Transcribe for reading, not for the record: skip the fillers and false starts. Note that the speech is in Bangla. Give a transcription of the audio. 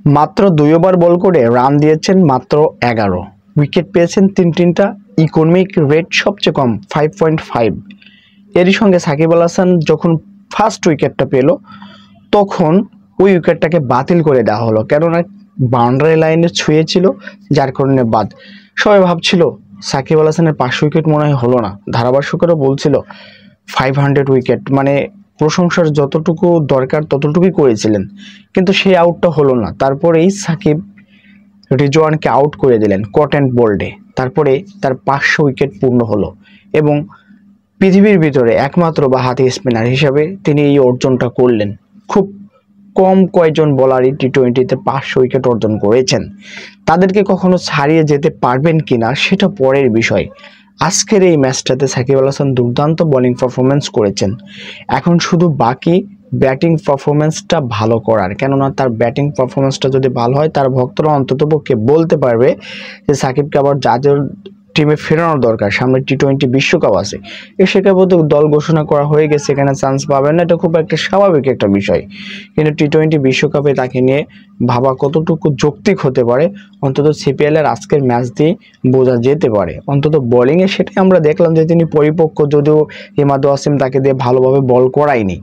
মাত্র 2 ওভার বল করে রান দিয়েছেন মাত্র 11, উইকেট পেয়েছেন তিনটা, ইকোনমিক রেট সবচেয়ে কম 5.5। এরই সঙ্গে সাকিব আল হাসান যখন ফার্স্ট উইকেটটা পেল তখন ওই উইকেটটাকে বাতিল করে দেওয়া হলো, কেননা বাউন্ডারি লাইনে ছুঁয়েছিল, যার কারণে বাদ। সবাই ভাবছিল সাকিব আল হাসানের 5 উইকেট মনে হয় হলো না, ধারাভাষ্যকারও বলছিল 500 উইকেট, মানে প্রশংসার যতটুকু দরকার ততটুকুই করেছিলেন, কিন্তু সেই আউটটা হলো না। তারপরেই সাকিব রিজওয়ানকে আউট করে দিলেন কট অ্যান্ড বোল্ডে, তারপরে তার 500 উইকেট পূর্ণ হলো এবং পৃথিবীর ভিতরে একমাত্র বাঁহাতি স্পিনার হিসাবে তিনি এই অর্জনটা করলেন। খুব কম কয়েকজন বোলারই টি-20তে 500 উইকেট অর্জন করেছেন। তাদেরকে কখনো ছাড়িয়ে যেতে পারবেন কিনা সেটা পরের বিষয়। আজকের এই ম্যাচটাতে সাকিব আল হাসান দুর্দান্ত বোলিং পারফরমেন্স করেছেন, এখন শুধু বাকি ব্যাটিং পারফরমেন্সটা ভালো করার, কেননা তার ব্যাটিং পারফরমেন্সটা যদি ভালো হয় তার ভক্তরা অন্ততপক্ষে বলতে পারবে যে সাকিবকে আবার যাদের টিমে ফেরানোর দরকার, সামনে টি-20 বিশ্বকাপ আছে, এশিয়া কাপে তো দল ঘোষণা করা হয়ে গেছে, এখানে চান্স পাবেন না, এটা খুব একটা স্বাভাবিক একটা বিষয়। কিন্তু টি-20 বিশ্বকাপে তাকে নিয়ে ভাবা কতটুকু যৌক্তিক হতে পারে অন্তত সিপিএল এর আজকের ম্যাচ দিয়ে বোঝা যেতে পারে। অন্তত বোলিংয়ে সেটাই আমরা দেখলাম যে তিনি পরিপক্ক, যদিও ইমাদ ওয়াসিম তাকে দিয়ে ভালোভাবে বল করায়নি।